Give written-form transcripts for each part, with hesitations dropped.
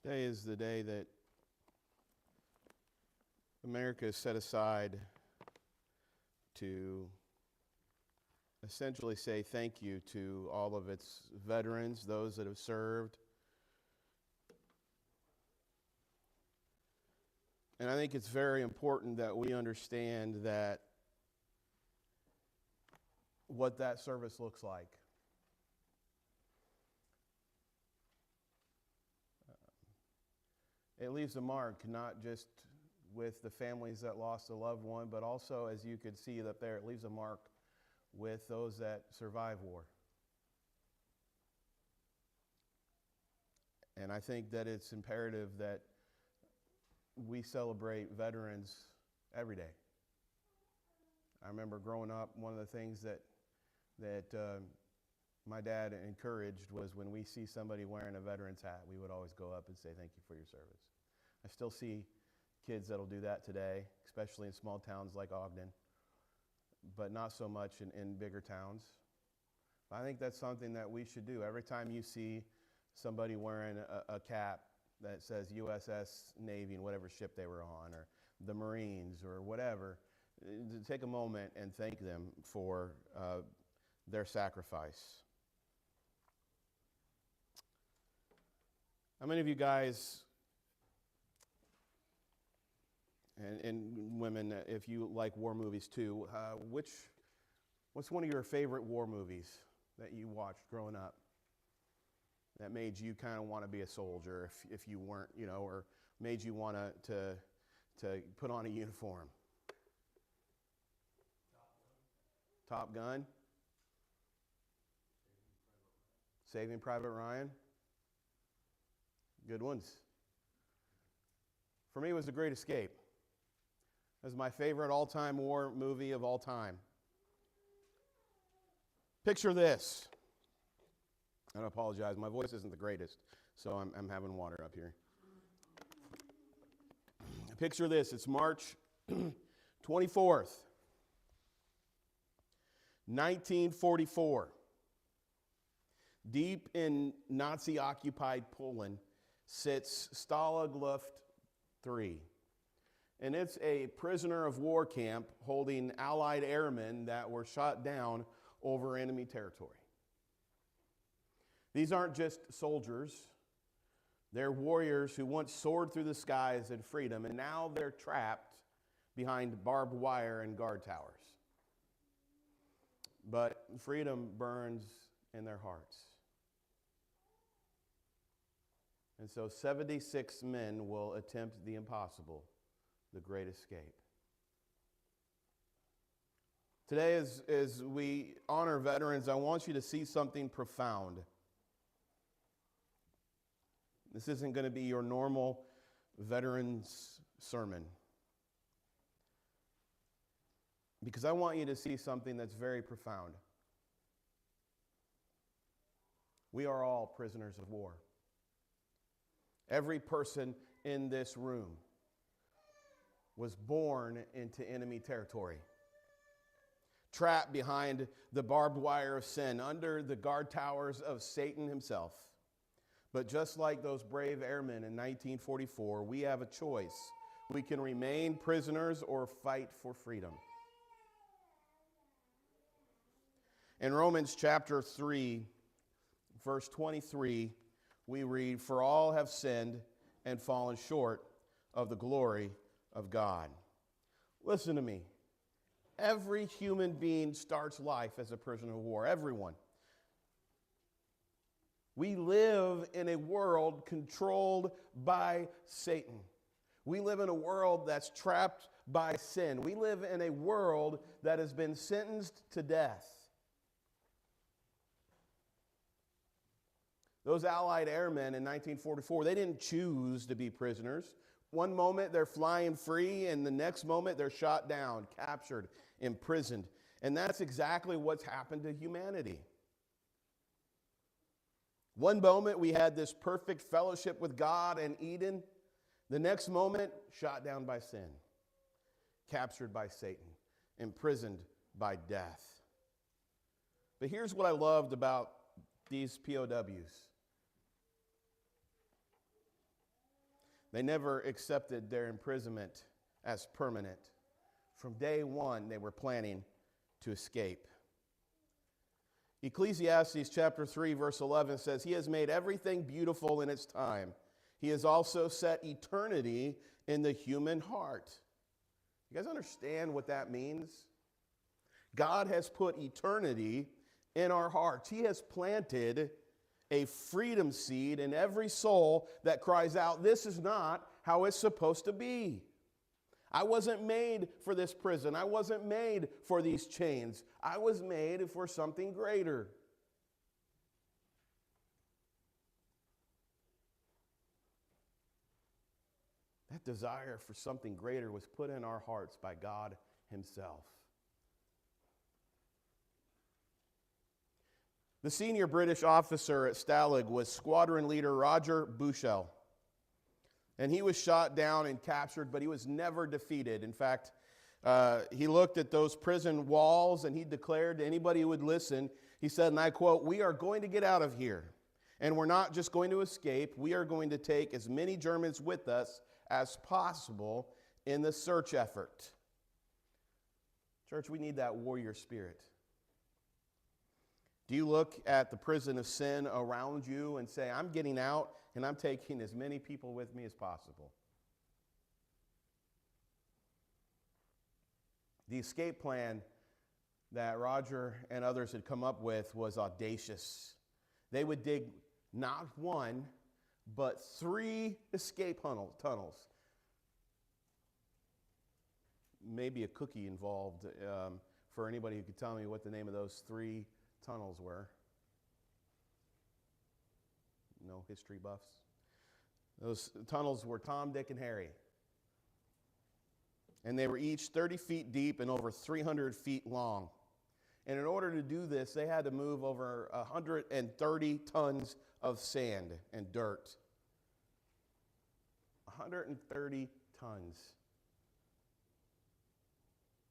Today is the day that America has set aside to essentially say thank you to all of its veterans, those that have served. And I think it's very important that we understand that what that service looks like. It leaves a mark, not just with the families that lost a loved one, but also, as you could see up there, it leaves a mark with those that survive war. And I think that it's imperative that we celebrate veterans every day. I remember growing up, one of the things that my dad encouraged was when we see somebody wearing a veteran's hat, we would always go up and say, thank you for your service. I still see kids that'll do that today, especially in small towns like Ogden, but not so much in bigger towns. But I think that's something that we should do. Every time you see somebody wearing a cap that says USS Navy and whatever ship they were on, or the Marines or whatever, take a moment and thank them for their sacrifice. How many of you guys and women, if you like war movies too, what's one of your favorite war movies that you watched growing up that made you kind of want to be a soldier if you weren't, or made you want to put on a uniform? Top Gun? Saving Private Ryan? Good ones. For me, it was The Great Escape. It was my favorite all-time war movie of all time. Picture this. I apologize, my voice isn't the greatest, so I'm having water up here. Picture this. It's March 24th, 1944. Deep in Nazi-occupied Poland sits Stalag Luft 3. And it's a prisoner of war camp holding Allied airmen that were shot down over enemy territory. These aren't just soldiers. They're warriors who once soared through the skies in freedom, and now they're trapped behind barbed wire and guard towers. But freedom burns in their hearts. And so 76 men will attempt the impossible, the Great Escape. Today, as we honor veterans, I want you to see something profound. This isn't going to be your normal veterans sermon, because I want you to see something that's very profound. We are all prisoners of war. Every person in this room was born into enemy territory, trapped behind the barbed wire of sin, under the guard towers of Satan himself. But just like those brave airmen in 1944, we have a choice. We can remain prisoners or fight for freedom. In Romans chapter 3, verse 23, we read, "For all have sinned and fallen short of the glory of God." Listen to me. Every human being starts life as a prisoner of war. Everyone. We live in a world controlled by Satan. We live in a world that's trapped by sin. We live in a world that has been sentenced to death. Those Allied airmen in 1944, they didn't choose to be prisoners. One moment they're flying free, and the next moment they're shot down, captured, imprisoned. And that's exactly what's happened to humanity. One moment we had this perfect fellowship with God in Eden. The next moment, shot down by sin, captured by Satan, imprisoned by death. But here's what I loved about these POWs. They never accepted their imprisonment as permanent. From day one, they were planning to escape. Ecclesiastes chapter 3, verse 11 says, "He has made everything beautiful in its time. He has also set eternity in the human heart." You guys understand what that means? God has put eternity in our hearts. He has planted a freedom seed in every soul that cries out, "This is not how it's supposed to be. I wasn't made for this prison. I wasn't made for these chains. I was made for something greater." That desire for something greater was put in our hearts by God Himself. The senior British officer at Stalag was squadron leader Roger Bushell. And he was shot down and captured, but he was never defeated. In fact, he looked at those prison walls and he declared to anybody who would listen, he said, and I quote, "We are going to get out of here. And we're not just going to escape. We are going to take as many Germans with us as possible in the search effort." Church, we need that warrior spirit. Do you look at the prison of sin around you and say, "I'm getting out and I'm taking as many people with me as possible"? The escape plan that Roger and others had come up with was audacious. They would dig not one, but 3 escape tunnels. Maybe a cookie involved for anybody who could tell me what the name of those 3 tunnels were. No history buffs. Those tunnels were Tom, Dick, and Harry. And they were each 30 feet deep and over 300 feet long. And in order to do this, they had to move over 130 tons of sand and dirt. 130 tons.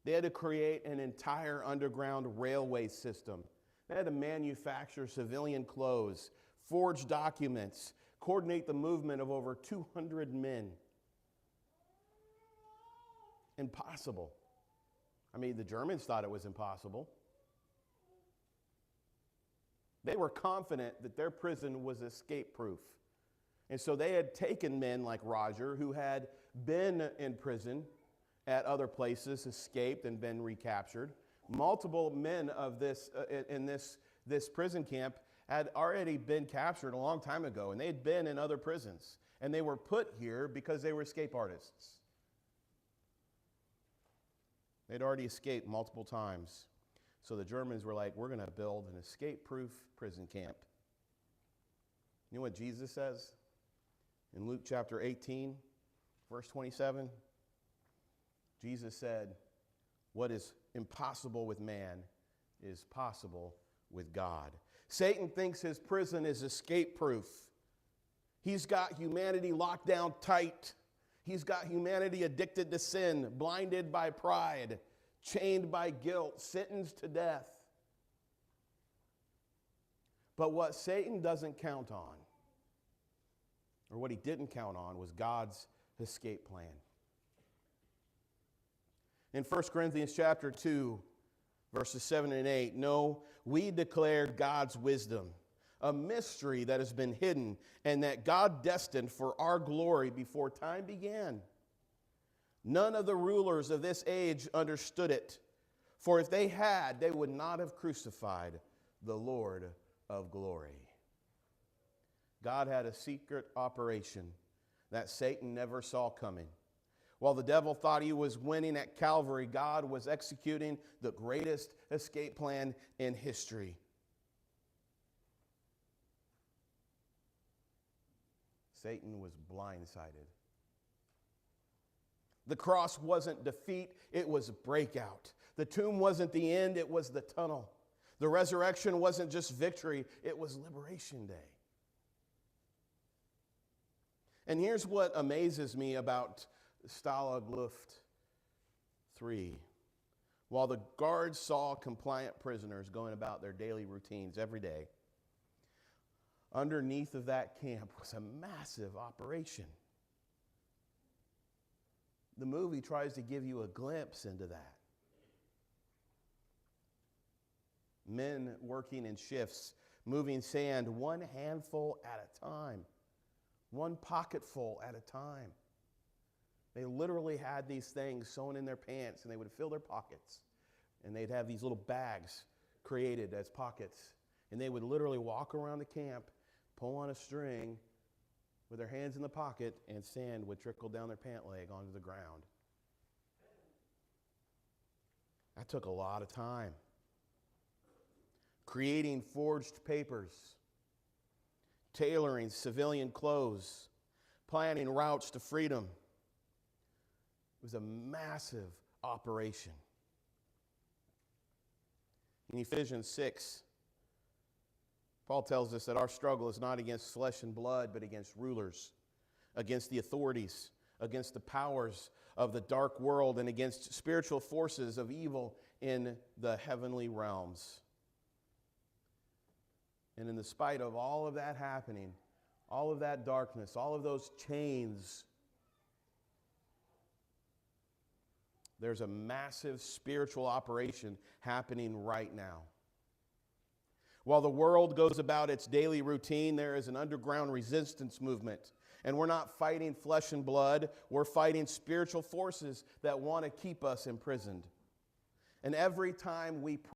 They had to create an entire underground railway system. They had to manufacture civilian clothes, forge documents, coordinate the movement of over 200 men. Impossible. I mean, the Germans thought it was impossible. They were confident that their prison was escape-proof. And so they had taken men like Roger, who had been in prison at other places, escaped and been recaptured. Multiple men of this in this prison camp had already been captured a long time ago, and they had been in other prisons. And they were put here because they were escape artists. They'd already escaped multiple times. So the Germans were like, "We're going to build an escape-proof prison camp." You know what Jesus says? In Luke chapter 18, verse 27, Jesus said, "What is impossible with man is possible with God." Satan thinks his prison is escape-proof. He's got humanity locked down tight. He's got humanity addicted to sin, blinded by pride, chained by guilt, sentenced to death. But what Satan doesn't count on, or what he didn't count on, was God's escape plan. In 1 Corinthians chapter 2, verses 7 and 8, "No, we declare God's wisdom, a mystery that has been hidden, and that God destined for our glory before time began. None of the rulers of this age understood it, for if they had, they would not have crucified the Lord of glory." God had a secret operation that Satan never saw coming. While the devil thought he was winning at Calvary, God was executing the greatest escape plan in history. Satan was blindsided. The cross wasn't defeat, it was breakout. The tomb wasn't the end, it was the tunnel. The resurrection wasn't just victory, it was Liberation Day. And here's what amazes me about Stalag Luft 3. While the guards saw compliant prisoners going about their daily routines every day, underneath of that camp was a massive operation. The movie tries to give you a glimpse into that. Men working in shifts, moving sand one handful at a time, one pocketful at a time. They literally had these things sewn in their pants, and they would fill their pockets. And they'd have these little bags created as pockets. And they would literally walk around the camp, pull on a string with their hands in the pocket, and sand would trickle down their pant leg onto the ground. That took a lot of time. Creating forged papers, tailoring civilian clothes, planning routes to freedom. It was a massive operation. In Ephesians 6, Paul tells us that our struggle is not against flesh and blood, but against rulers, against the authorities, against the powers of the dark world, and against spiritual forces of evil in the heavenly realms. And in the spite of all of that happening, all of that darkness, all of those chains, there's a massive spiritual operation happening right now. While the world goes about its daily routine, there is an underground resistance movement. And we're not fighting flesh and blood. We're fighting spiritual forces that want to keep us imprisoned. And every time we